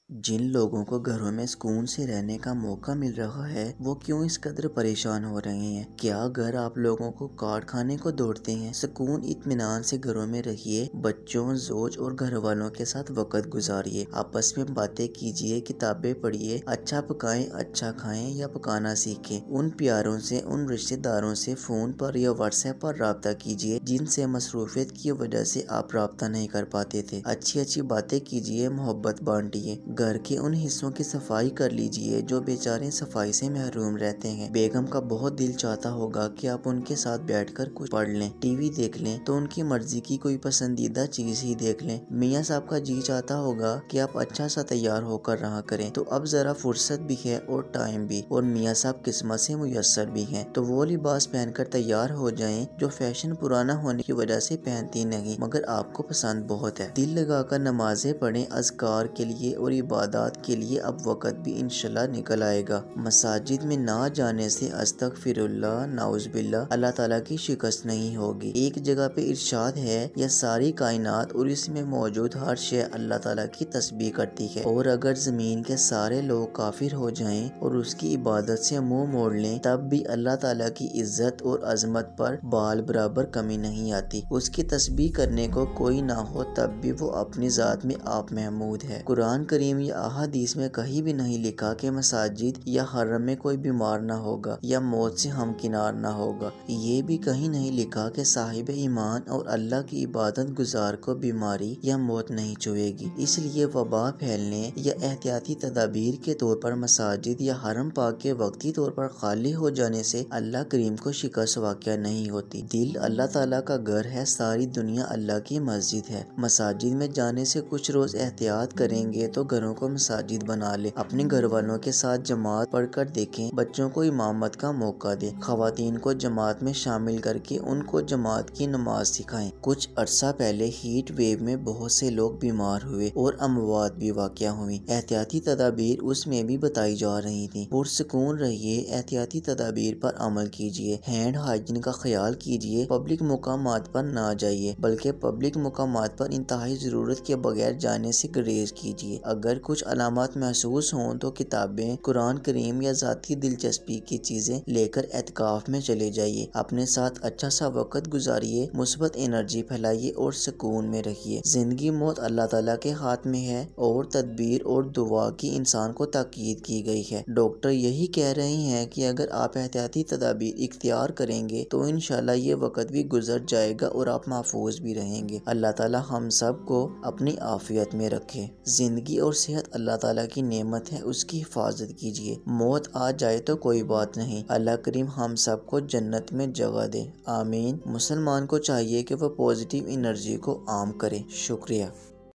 جن لوگوں کو گھروں میں سکون سے رہنے کا موقع مل رہا ہے وہ کیوں اس قدر پریشان ہو رہے ہیں؟ کیا گھر آپ لوگوں کو کاٹ کھانے کو دوڑتے ہیں؟ سکون اطمینان سے گھروں میں رہیے، بچوں، زوج اور گھر والوں کے ساتھ وقت گزاریے، آپس میں باتیں کیجیے، کتابیں پڑھیے، اچھا پکائیں، اچھا کھائیں یا پکانا سیکھیں۔ ان پیاروں سے، ان رشتہ داروں سے فون پر یا واٹس ایپ پر رابطہ کیجیے جن سے مصروفیت کی وجہ سے آپ رابطہ نہیں کر پاتے تھے۔ اچھی اچھی باتیں کیجیے، محبت بانٹیے۔ گھر کے ان حصوں کی صفائی کر لیجئے جو بیچارے صفائی سے محروم رہتے ہیں۔ بیگم کا بہت دل چاہتا ہوگا کہ آپ ان کے ساتھ بیٹھ کر کچھ پڑھ لیں، ٹی وی دیکھ لیں تو ان کی مرضی کی کوئی پسندیدہ چیز ہی دیکھ لیں۔ میاں صاحب کا جی چاہتا ہوگا کہ آپ اچھا سا تیار ہو کر رہا کریں، تو اب ذرا فرصت بھی ہے اور ٹائم بھی، اور میاں صاحب قسمت سے میسر بھی ہیں، تو وہ لباس پہن کر تیار ہو جائیں جو فیشن پرانا ہونے کی وجہ سے پہنتی نہیں مگر آپ کو پسند بہت ہے۔ دل لگا کر نمازیں پڑھیں، اذکار کے لیے اور عبادات کے لیے اب وقت بھی انشاءاللہ نکل آئے گا۔ مساجد میں نہ جانے سے استغفر اللہ، نعوذ باللہ، اللہ تعالیٰ کی شکست نہیں ہوگی۔ ایک جگہ پہ ارشاد ہے، یہ ساری کائنات اور اس میں موجود ہر شے اللہ تعالیٰ کی تسبیح کرتی ہے، اور اگر زمین کے سارے لوگ کافر ہو جائیں اور اس کی عبادت سے منہ موڑ لیں تب بھی اللہ تعالیٰ کی عزت اور عظمت پر بال برابر کمی نہیں آتی۔ اس کی تسبیح کرنے کو کوئی نہ ہو تب بھی وہ اپنی ذات میں آپ محمود ہے۔ قرآن کریم یا احادیث میں کہیں بھی نہیں لکھا کہ مساجد یا حرم میں کوئی بیمار نہ ہوگا یا موت سے ہمکنار نہ ہوگا۔ یہ بھی کہیں نہیں لکھا کہ صاحب ایمان اور اللہ کی عبادت گزار کو بیماری یا موت نہیں چھوئے گی۔ اس لیے وبا پھیلنے یا احتیاطی تدابیر کے طور پر مساجد یا حرم پاک کے وقتی طور پر خالی ہو جانے سے اللہ کریم کو شکست واقع نہیں ہوتی۔ دل اللہ تعالیٰ کا گھر ہے، ساری دنیا اللہ کی مسجد ہے۔ مساجد میں جانے سے کچھ روز احتیاط کریں گے تو گھروں کو مساجد بنا لیں، اپنے گھر والوں کے ساتھ جماعت پڑھ کر دیکھیں، بچوں کو امامت کا موقع دیں، خواتین کو جماعت میں شامل کر کے ان کو جماعت کی نماز سکھائیں۔ کچھ عرصہ پہلے ہیٹ ویو میں بہت سے لوگ بیمار ہوئے اور اموات بھی واقع ہوئی، احتیاطی تدابیر اس میں بھی بتائی جا رہی تھیں۔ پرسکون رہیے، احتیاطی تدابیر پر عمل کیجیے، ہینڈ ہائیجین کا خیال کیجیے، پبلک مقامات پر نہ جائیے بلکہ پبلک مقامات پر انتہائی ضرورت کے بغیر جانے سے گریز کیجیے۔ اگر کچھ علامات محسوس ہوں تو کتابیں، قرآن کریم یا ذاتی دلچسپی کی چیزیں لے کر اعتکاف میں چلے جائیے، اپنے ساتھ اچھا سا وقت گزاریے، مثبت انرجی پھیلائیے اور سکون میں رہیے۔ زندگی موت اللہ تعالیٰ کے ہاتھ میں ہے اور تدبیر اور دعا کی انسان کو تاکید کی گئی ہے۔ ڈاکٹر یہی کہہ رہے ہیں کہ اگر آپ احتیاطی تدابیر اختیار کریں گے تو انشاءاللہ یہ وقت بھی گزر جائے گا اور آپ محفوظ بھی رہیں گے۔ اللہ تعالیٰ ہم سب کو اپنی عافیت میں رکھے۔ زندگی اور صحت اللہ تعالیٰ کی نعمت ہے، اس کی حفاظت کیجیے۔ موت آ جائے تو کوئی بات نہیں، اللہ کریم ہم سب کو جنت میں جگہ دے، آمین۔ مسلمان کو چاہیے کہ وہ پازیٹیو انرجی کو عام کرے۔ شکریہ۔